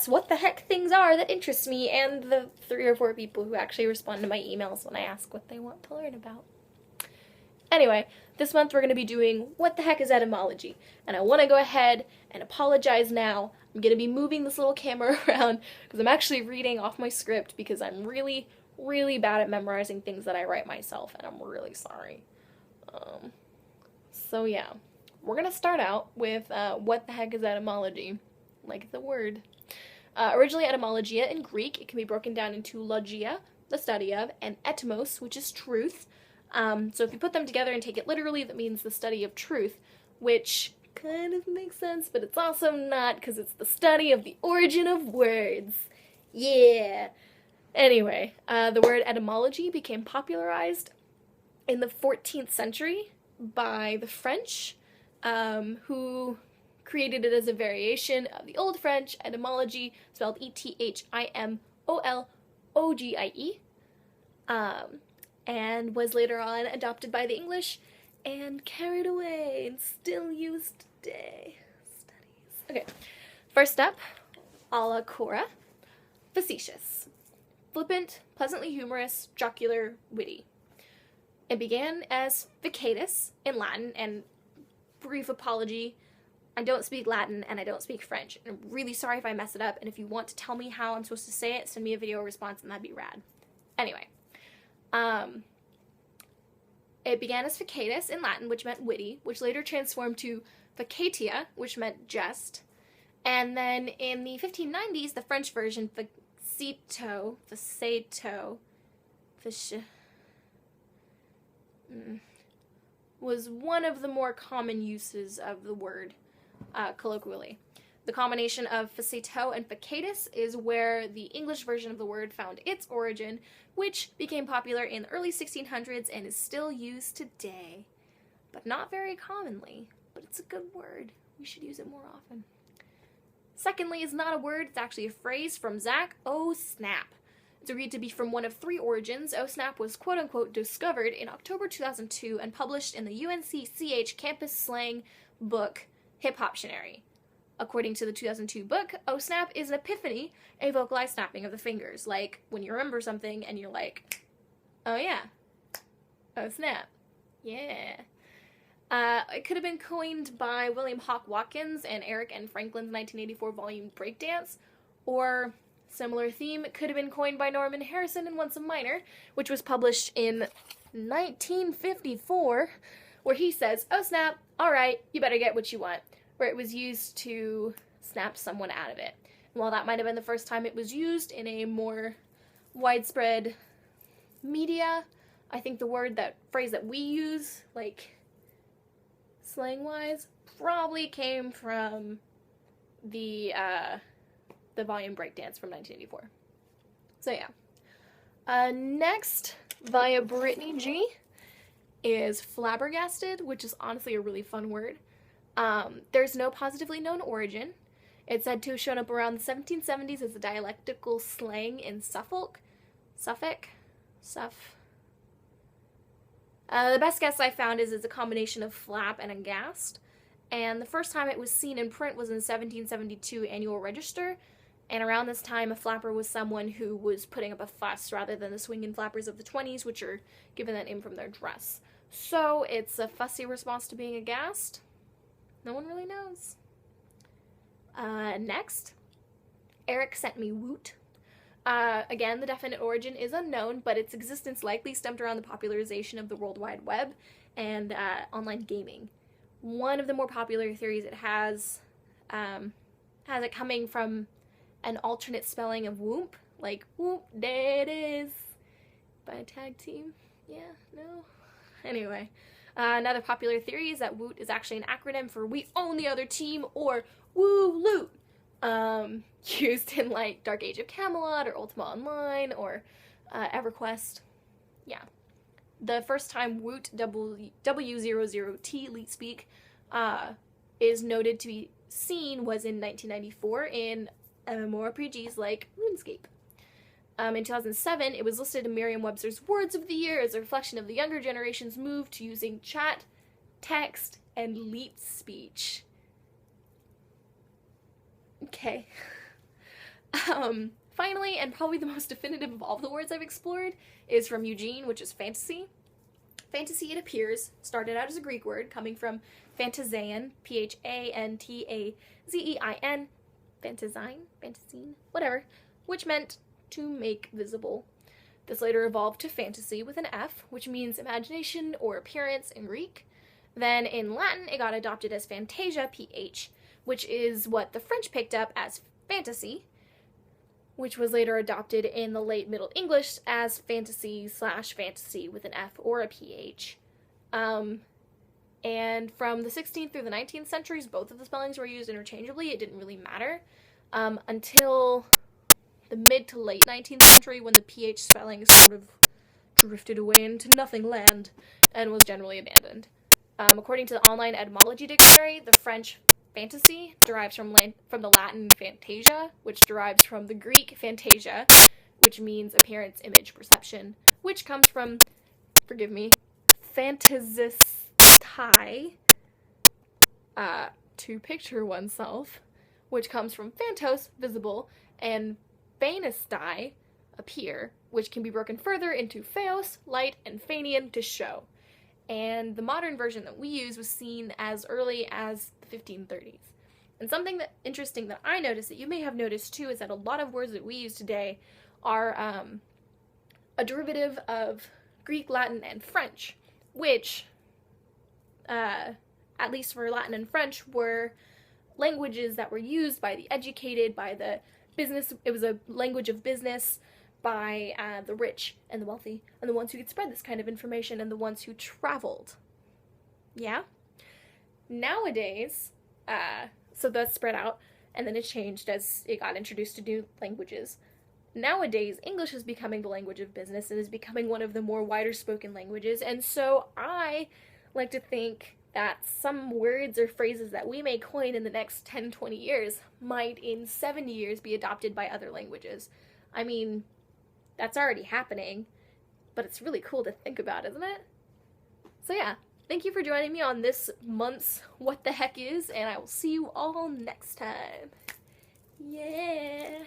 what the heck things are that interest me and the 3 or 4 people who actually respond to my emails when I ask what they want to learn about. Anyway, this month we're going to be doing what the heck is etymology, and I want to go ahead and apologize now. I'm going to be moving this little camera around because I'm actually reading off my script because I'm really, really bad at memorizing things that I write myself, and I'm really sorry. So yeah, we're going to start out with what the heck is etymology, like the word. Originally etymologia in Greek, it can be broken down into logia, the study of, and etymos, which is truth. So if you put them together and take it literally, that means the study of truth, which kind of makes sense, but it's also not, because it's the study of the origin of words. Yeah. Anyway, the word etymology became popularized in the 14th century by the French, who created it as a variation of the Old French etymology, spelled Etymologie, and was later on adopted by the English and carried away and still used today. Studies. Okay, first up, alla cora, facetious. Flippant, pleasantly humorous, jocular, witty. It began as vacatus in Latin, and brief apology, I don't speak Latin and I don't speak French. I'm really sorry if I mess it up, and if you want to tell me how I'm supposed to say it, send me a video response and that'd be rad. Anyway, it began as vacatus in Latin, which meant witty, which later transformed to vacatia, which meant jest. And then in the 1590s, the French version, facito, was one of the more common uses of the word colloquially. The combination of facito and vacatus is where the English version of the word found its origin, which became popular in the early 1600s and is still used today. But not very commonly, but it's a good word. We should use it more often. Secondly is not a word, it's actually a phrase from Zach O. Snap. It's agreed to be from one of 3 origins. O. Snap was quote-unquote discovered in October 2002 and published in the UNC-CH campus slang book, Hip Hoptionary. According to the 2002 book, O snap is an epiphany, a vocalized snapping of the fingers, like when you remember something and you're like, oh yeah, oh snap, yeah. It could have been coined by William Hawk Watkins and Eric N. Franklin's 1984 volume Breakdance, or similar theme, it could have been coined by Norman Harrison in Once a Minor, which was published in 1954, where he says, oh snap, alright, you better get what you want, where it was used to snap someone out of it. And while that might have been the first time it was used in a more widespread media, I think the phrase that we use, like slang-wise, probably came from the volume Breakdance from 1984. So yeah. Next, via Brittany G, is flabbergasted, which is honestly a really fun word. There's no positively known origin. It's said to have shown up around the 1770s as a dialectical slang in Suffolk. The best guess I found is it's a combination of flap and aghast. And the first time it was seen in print was in the 1772 Annual Register. And around this time, a flapper was someone who was putting up a fuss rather than the swinging flappers of the 20s, which are given that name from their dress. So it's a fussy response to being aghast. No one really knows. Next, Eric sent me woot. Again, the definite origin is unknown, but its existence likely stemmed around the popularization of the World Wide Web and online gaming. One of the more popular theories it has it coming from an alternate spelling of whoop, like whoop, there it is, by a tag team. Yeah, no? Anyway. Another popular theory is that WOOT is actually an acronym for We Own the Other Team, or Woo Loot, used in like Dark Age of Camelot or Ultima Online or EverQuest. Yeah. The first time Woot W00T Leet Speak is noted to be seen was in 1994 in MMORPGs like RuneScape. In 2007, it was listed in Merriam-Webster's Words of the Year as a reflection of the younger generation's move to using chat, text, and leet speech. Okay. Finally, and probably the most definitive of all the words I've explored, is from Eugene, which is fantasy. Fantasy, it appears, started out as a Greek word coming from phantazein, Phantazein, fantasine, whatever, which meant to make visible. This later evolved to fantasy with an F, which means imagination or appearance in Greek. Then in Latin, it got adopted as fantasia, PH, which is what the French picked up as fantasy, which was later adopted in the late Middle English as fantasy/fantasy with an F or a PH. And from the 16th through the 19th centuries, both of the spellings were used interchangeably. It didn't really matter until the mid to late 19th century, when the PH spelling sort of drifted away into nothing land and was generally abandoned. According to the online Etymology dictionary, the French fantasy derives from the Latin fantasia, which derives from the Greek fantasia, which means appearance, image, perception, which comes from, forgive me, phantasistai, to picture oneself, which comes from phantos, visible, and phanestai, appear, which can be broken further into phaos, light, and phanion, to show. And the modern version that we use was seen as early as the 1530s. And something that interesting that I noticed, that you may have noticed too, is that a lot of words that we use today are a derivative of Greek, Latin, and French, which, at least for Latin and French, were languages that were used by the educated, by the business. It was a language of business by the rich and the wealthy, and the ones who could spread this kind of information, and the ones who traveled. Yeah? Nowadays, so that's spread out, and then it changed as it got introduced to new languages. Nowadays, English is becoming the language of business and is becoming one of the more wider spoken languages, and so I like to think that some words or phrases that we may coin in the next 10, 20 years might in 70 years be adopted by other languages. I mean, that's already happening, but it's really cool to think about, isn't it? So yeah, thank you for joining me on this month's What the Heck Is, and I will see you all next time. Yeah.